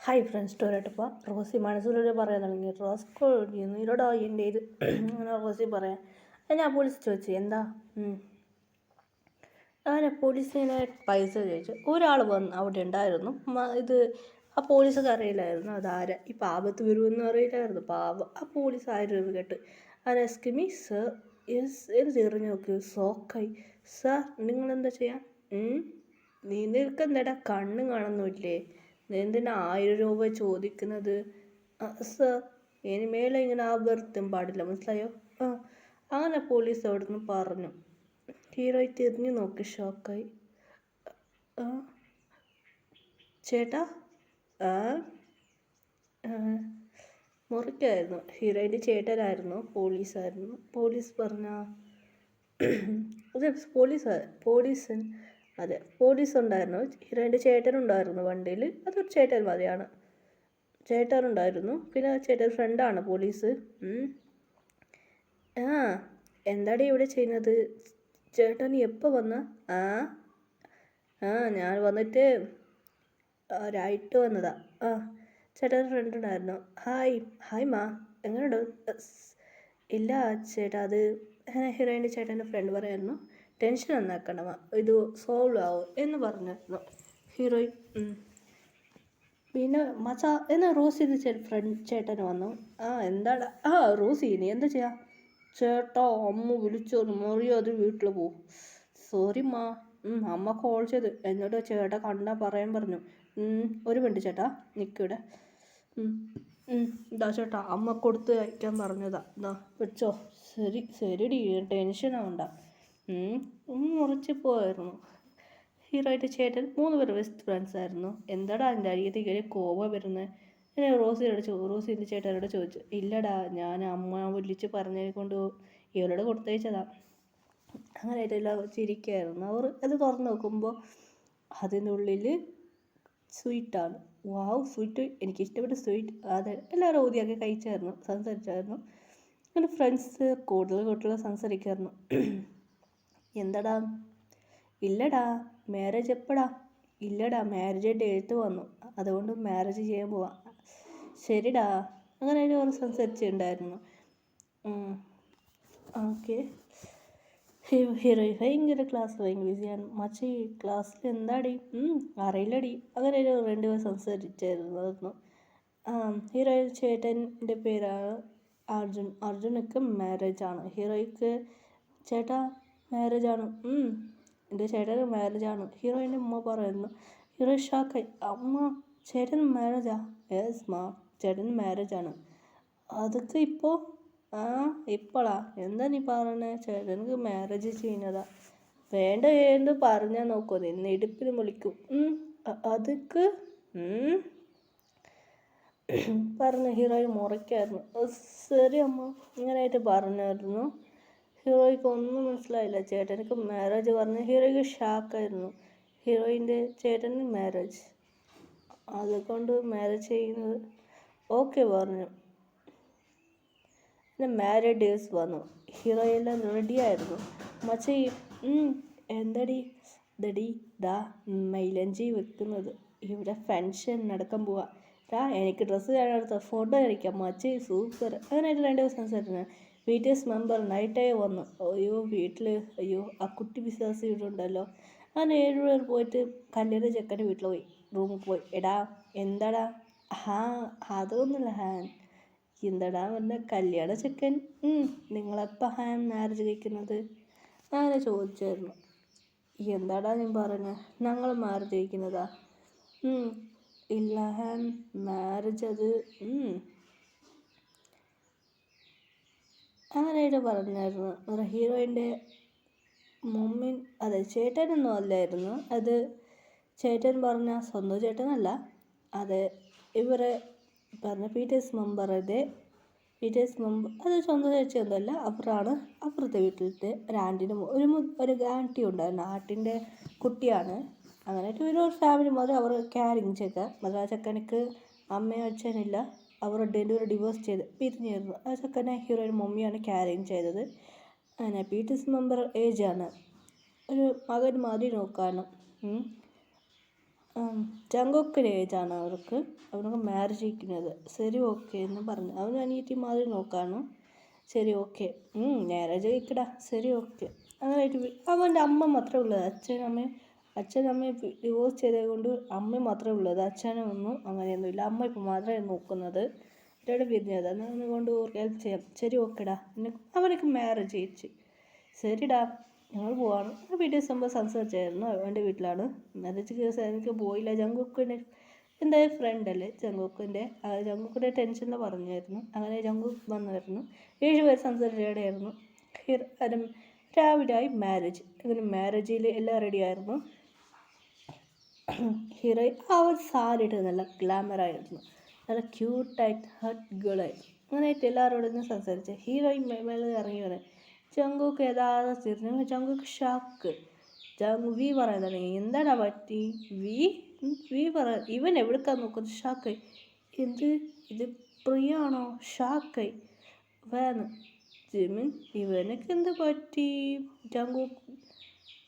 Hi friends ടോരട്ടപ്പ Rossi മനസ്സിലൂടെ പറയാൻ തുടങ്ങി റോസ്കോ നീരോടാ എൻ്റെ ഇത് അങ്ങനെ റോസി പറയാം ഞാൻ പോലീസ് ചോദിച്ചു എന്താ അങ്ങനെ പോലീസിനെ പൈസ ചോദിച്ചു ഒരാൾ വന്ന് അവിടെ ഉണ്ടായിരുന്നു ഇത് ആ പോലീസൊക്കെ അറിയില്ലായിരുന്നു അതാരാ ഈ പാപത്ത് വരുമെന്ന് അറിയില്ലായിരുന്നു പാവം ആ പോലീസ് ആരും കേട്ട് അത് എസ്കിമി സർ എന്ന് ചെറിഞ്ഞു നോക്ക് സോക്കായി സാർ നിങ്ങളെന്താ ചെയ്യാം നിനക്കെന്താടാ കണ്ണ് കാണുന്നില്ലേ നീ എന്തിനാ 1000 രൂപ ചോദിക്കുന്നത് സർ ഇനി മേലെ ഇങ്ങനെ ആവർത്തും പാടില്ല മനസ്സിലായോ അങ്ങനെ പോലീസ് അവിടെ നിന്ന് പറഞ്ഞു ഹീറോയി തിരിഞ്ഞു നോക്കി ഷോക്കായി ചേട്ടാ മുറിക്കായിരുന്നു ഹീറോയിൻ്റെ ചേട്ടനായിരുന്നു പോലീസ് പറഞ്ഞ അതെ പോലീസ് ഉണ്ടായിരുന്നു ഹീറോയിൻ്റെ ചേട്ടനുണ്ടായിരുന്നു വണ്ടിയിൽ അതൊരു ചേട്ടൻ മതിയാണ് ചേട്ടനുണ്ടായിരുന്നു പിന്നെ ചേട്ടൻ ഫ്രണ്ടാണ് പോലീസ് എന്താടി ഇവിടെ ചെയ്യുന്നത് ചേട്ടൻ എപ്പോൾ വന്ന ഞാൻ വന്നിട്ട് ഒരായിട്ട് വന്നതാ ചേട്ടൻ ഫ്രണ്ട് ഉണ്ടായിരുന്നു ഹായ് മാ എങ്ങനെയുണ്ട് ഇല്ല ചേട്ടാ അത് ഹീറോയിൻ്റെ ചേട്ടൻ്റെ ഫ്രണ്ട് പറയായിരുന്നു ടെൻഷൻ ഒന്നാക്കണമ ഇത് സോൾവ് ആവും എന്ന് പറഞ്ഞിരുന്നു ഹീറോയിൻ പിന്നെ മച്ചാ എന്നാ റോസിൻ്റെ ചേട്ടൻ വന്നു എന്താടാ റോസി നീ എന്താ ചെയ്യാ ചേട്ടാ അമ്മ വിളിച്ചോന്ന് മറിയാതെ വീട്ടിൽ പോവും സോറി മാ അമ്മ കോൾ ചെയ്ത് എന്നോട് ചേട്ടാ കണ്ടാ പറയാൻ പറഞ്ഞു ഒരു മിനിറ്റ് ചേട്ടാ നിൽക്കൂടെ ഇതാ ചേട്ടാ അമ്മ കൊടുത്ത് അയക്കാൻ പറഞ്ഞതാ എന്നാ വെച്ചോ ശരിടി ടെൻഷൻ ആവണ്ട മുറിച്ച് പോയായിരുന്നു ഹീറോയുടെ ചേട്ടൻ 3 പേര് ബെസ്റ്റ് ഫ്രണ്ട്സ് ആയിരുന്നു എന്താടാ എൻ്റെ അരികത്തേക്ക് കോപം വരുന്നത് ഞാൻ റോസിൻ്റെ ചേട്ടനോട് ചോദിച്ചു ഇല്ലടാ ഞാൻ അമ്മ വിളിച്ച് പറഞ്ഞതിനെ കൊണ്ട് ഇവരോട് കൊടുത്തയച്ചതാ അങ്ങനെ എല്ലാം ചിരിക്കായിരുന്നു അവർ അത് തുറന്ന് നോക്കുമ്പോൾ അതിൻ്റെ ഉള്ളിൽ സ്വീറ്റാണ് വാവ് സ്വീറ്റ് എനിക്കിഷ്ടപ്പെട്ട സ്വീറ്റ് അതെ എല്ലാവരും ഓതിയൊക്കെ കഴിച്ചായിരുന്നു സംസാരിച്ചായിരുന്നു അങ്ങനെ ഫ്രണ്ട്സ് കൂടുതൽ സംസാരിക്കായിരുന്നു എന്താടാ ഇല്ലടാ മാരേജ് എപ്പോഴാ ഇല്ലടാ മാരേജ് ഡേറ്റ് വന്നു അതുകൊണ്ട് മാരേജ് ചെയ്യാൻ പോവാം ശരിടാ അങ്ങനെ അവർ സംസാരിച്ചിട്ടുണ്ടായിരുന്നു ഓക്കെ ഹീറോ ഭയങ്കര ബിസിയാണ് മച്ചി ക്ലാസ്സിൽ എന്താടി അറിയില്ലടി അങ്ങനെ 2 പേർ സംസാരിച്ചായിരുന്നു ഹീറോയിൻ ചേട്ടൻ്റെ പേരാണ് അർജുനക്ക് മാരേജാണ് ഹീറോയ്ക്ക് ചേട്ടാ മാരേജാണ് എൻ്റെ ചേട്ടന് മാരേജാണ് ഹീറോയിൻ്റെ ഉമ്മ പറയുന്നു ഹീറോ ഷാക്കായി അമ്മ ചേട്ടൻ മാരേജാ യെസ് മാ ചേട്ടൻ മാരേജാണ് അതൊക്കെ ഇപ്പോൾ ഇപ്പോഴാ എന്താ നീ പറയണേ ചേട്ടനക്ക് മാരേജ് ചെയ്യുന്നതാ വേണ്ട എന്ന് പറഞ്ഞാൽ നോക്കൂ നിന്നെ ഇടുപ്പിന് വിളിക്കും അതൊക്കെ പറഞ്ഞു ഹീറോയിൻ മുറയ്ക്കായിരുന്നു ശരി അമ്മ ഇങ്ങനെയായിട്ട് പറഞ്ഞായിരുന്നു ഹീറോയ്ക്ക് ഒന്നും മനസ്സിലായില്ല ചേട്ടനക്ക് മാരേജ് പറഞ്ഞു ഹീറോയ്ക്ക് ഷാക്കായിരുന്നു ഹീറോയിൻ്റെ ചേട്ടന് മാരേജ് അതുകൊണ്ട് മാരേജ് ചെയ്യുന്നത് ഓക്കെ പറഞ്ഞു പിന്നെ മാരേജ് ഡേയ്സ് വന്നു ഹീറോയെല്ലാം റെഡിയായിരുന്നു മച്ചി എന്തടി മൈലഞ്ചി വെക്കുന്നത് ഇവിടെ ഫങ്ഷൻ നടക്കാൻ പോവാ എനിക്ക് ഡ്രസ്സ് കാണാത്ത ഫോട്ടോ കഴിക്കാം മച്ചി സൂപ്പർ അങ്ങനെ 2 ദിവസം സംസാരിക്കുന്നു BTS മെമ്പർ നൈറ്റായി വന്നു അയ്യോ ആ കുട്ടി വിശ്വാസി വീടുണ്ടല്ലോ അങ്ങനെ 7 പേർ പോയിട്ട് കല്യാണ ചെക്കൻ്റെ വീട്ടിൽ പോയി റൂമിൽ പോയി എടാ എന്താടാ അതൊന്നുമില്ല എന്താടാ പറഞ്ഞ കല്യാണ ചെക്കൻ നിങ്ങളെപ്പോൾ മാരേജ് കഴിക്കുന്നത് അങ്ങനെ ചോദിച്ചായിരുന്നു എന്താടാ ഞാൻ പറഞ്ഞത് ഞങ്ങൾ മാരേജ് കഴിക്കുന്നതാ ഇല്ല മാരേജ് അത് അങ്ങനെയായിട്ട് പറഞ്ഞായിരുന്നു ഹീറോയിൻ്റെ മമ്മി അതെ ചേട്ടനൊന്നും അല്ലായിരുന്നു അത് ചേട്ടൻ പറഞ്ഞ സ്വന്തം ചേട്ടനല്ല അത് ഇവരെ പറഞ്ഞ BTS മെമ്പർ അത് സ്വന്തം ചേച്ചിയൊന്നുമല്ല അവരാണ് അപ്പുറത്തെ വീട്ടിലത്തെ ഒരു ആൻറ്റിൻ്റെ ഒരു ആൻറ്റി ഉണ്ടായിരുന്നു ആൻറ്റിൻ്റെ കുട്ടിയാണ് അങ്ങനെയായിട്ട് ഒരു ഫാമിലി മാത്രം അവർ ക്യാരിങ് ചെക്കൻ ആ ചെക്കനക്ക് അമ്മയും അച്ഛനില്ല അവർ ഡെലിവറി ഡിവോഴ്സ് ചെയ്ത് പിരിഞ്ഞിരുന്നു ആ ചെക്കനെ ഹീറോയിൻ മമ്മിയാണ് ക്യാരിങ് ചെയ്തത് അങ്ങനെ BTS മെമ്പർ ഏജാണ് ഒരു മകൻ മതി നോക്കാനും ജങ്കുക്കിന് ഏജാണ് അവർക്ക് മാരേജ് കഴിക്കുന്നത്. ശരി ഓക്കെ എന്ന് പറഞ്ഞു. അവൻ അനിയത്തി മാതിരി നോക്കാണ്. ശരി ഓക്കെ മാരേജ് കഴിക്കടാ, ശരി ഓക്കെ. അങ്ങനെയായിട്ട് അവൻ്റെ അമ്മ മാത്രമേ ഉള്ളത്. അച്ഛനമ്മയും ഡിവോഴ്സ് ചെയ്തത് കൊണ്ട് അമ്മ മാത്രമേ ഉള്ളത്. അച്ഛനൊന്നും അങ്ങനെയൊന്നുമില്ല. അമ്മ ഇപ്പം മാത്രമേ നോക്കുന്നത്. ഇവിടെ പിരിഞ്ഞത് അതുകൊണ്ട് ഹെൽപ്പ് ചെയ്യാം. ശരി ഓക്കെടാ. അവനൊക്കെ മാരേജ് കഴിച്ച് ശരിടാ ഞങ്ങൾ പോവാണ്. വീട്ടിൽ സംഭവം സംസാരിച്ചായിരുന്നു. അവൻ്റെ വീട്ടിലാണ് മാരേജ് കേസ്. എനിക്ക് പോയില്ല. ജങ്കുക്കിൻ്റെ എൻ്റെ ഫ്രണ്ട് അല്ലേ ജങ്കുക്കിൻ്റെ ടെൻഷനിൽ പറഞ്ഞായിരുന്നു. അങ്ങനെ ജങ്കുക്ക് വന്നായിരുന്നു. 7 പേര് സംസാരിച്ചവിടെയായിരുന്നു. രാവിലെയായി മാരേജ്. അങ്ങനെ മാരേജിൽ എല്ലാം റെഡിയായിരുന്നു. ഹീറോയിൻ ആ ഒരു സാരി ഇട്ട് നല്ല ഗ്ലാമറായിരുന്നു. നല്ല ക്യൂട്ടായിട്ട് ഹട്ട് ഗേളായിരുന്നു. അങ്ങനെയായിട്ട് എല്ലാവരോടൊന്നും സംസാരിച്ച് ഹീറോയിൻ മേലെ ഇറങ്ങി വരാൻ ജങ്കുക്ക് യഥാർത്ഥ തിരിഞ്ഞു. ജങ്കുക്ക് ഷാക്ക്. വി പറയാൻ തുടങ്ങി. എന്താടാ പറ്റി? വി പറയാൻ ഇവൻ എവിടേക്കാണ് നോക്കുന്നത്? ഷാക്കായി. ഇത് പ്രിയാണോ? ഷാക്കായി. വേന്ന് ജിമിൻ ഇവനൊക്കെ എന്ത് പറ്റി?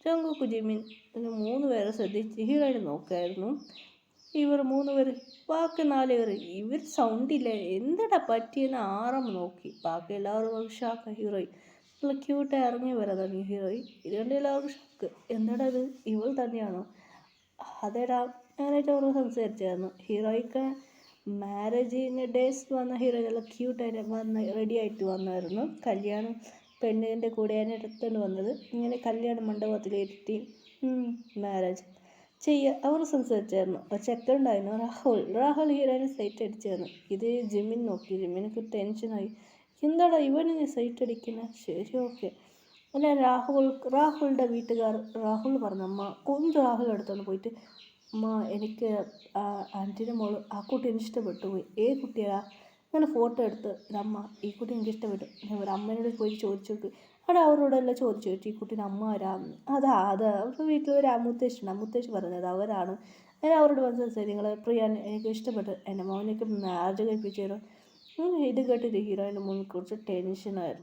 ജങ്കുക്ക് ജിമിൻ 3 പേരെ ശ്രദ്ധിച്ച് ഹീറോയിനെ നോക്കായിരുന്നു. ഇവർ 3 പേര് ബാക്കി 4 പേര് ഇവർ സൗണ്ടില്ല. എന്താടാ പറ്റിയെന്ന് ആറാം നോക്കി. ബാക്കി എല്ലാവരും ഷാക്ക്. ഹീറോയിൻ നല്ല ക്യൂട്ടായി ഇറങ്ങി വരാൻ തുടങ്ങി. ഹീറോയിൻ ഇതുകൊണ്ട് എല്ലാവർക്കും ഷാക്ക്. എന്താടാ ഇത് ഇവൾ തന്നെയാണോ? അതേടാ. അങ്ങനെയായിട്ട് അവർ സംസാരിച്ചായിരുന്നു. ഹീറോയ്ക്ക് മാരേജിന് ഡേയ്സ് വന്ന ഹീറോ നല്ല ക്യൂട്ടായിട്ട് റെഡി ആയിട്ട് വന്നായിരുന്നു. കല്യാണം പെണ്ണിൻ്റെ കൂടെയാണ് എടുത്തുകൊണ്ട് വന്നത്. ഇങ്ങനെ കല്യാണ മണ്ഡപത്തിലിരുത്തി മാരേജ് അവർ സംസാരിച്ചായിരുന്നു. ചെക്കനുണ്ടായിരുന്നു രാഹുൽ ഹീറോയിനെ സൈറ്റ് അടിച്ചായിരുന്നു. ഇത് ജിമിൻ നോക്കി. ജിമിനൊക്കെ ടെൻഷനായി. എന്താടാ ഇവന് സൈറ്റ് അടിക്കുന്നത്? ശരി ഓക്കെ. അല്ല രാഹുലിൻ്റെ വീട്ടുകാർ രാഹുൽ പറഞ്ഞു. അമ്മ രാഹുൽ അടുത്തോണ്ട് പോയിട്ട് അമ്മ എനിക്ക് ആൻറ്റീൻ്റെ മോള് ആ കുട്ടീനെ ഇഷ്ടപ്പെട്ടു പോയി. കുട്ടിയാ? അങ്ങനെ ഫോട്ടോ എടുത്ത് അമ്മ ഈ കുട്ടി എനിക്ക് ഇഷ്ടപ്പെട്ടു. ഒരു അമ്മേനോട് പോയി ചോദിച്ചു നോക്ക്. അവിടെ അവരോടെല്ലാം ചോദിച്ചു ഈ കുട്ടീൻ്റെ അമ്മ ആരാന്ന്. അവരുടെ വീട്ടിൽ ഒരു മുത്തശ്ശി പറഞ്ഞത് അവരാണ്. ഞാൻ അവരോട് പറഞ്ഞത് നിങ്ങൾ പ്രിയ എനിക്ക് ഇഷ്ടപ്പെട്ടു, എൻ്റെ മോനൊക്കെ മാരേജ് കഴിപ്പിച്ചു തരും. ഇത് കേട്ടിട്ട് ഹീറോയിൻ്റെ മുന്നിൽ കുറച്ച് ടെൻഷനായിരുന്നു.